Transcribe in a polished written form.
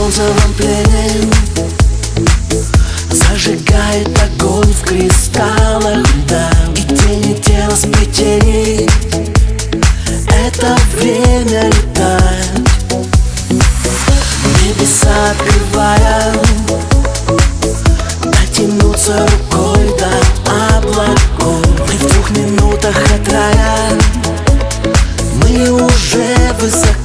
бронзовом плене зажигает огонь в кристаллах льда. И тени тела сплетений, это время летает. Небеса открывая, дотянуться рукой до облаков. Мы в 2 минутах от рая, мы уже высоко.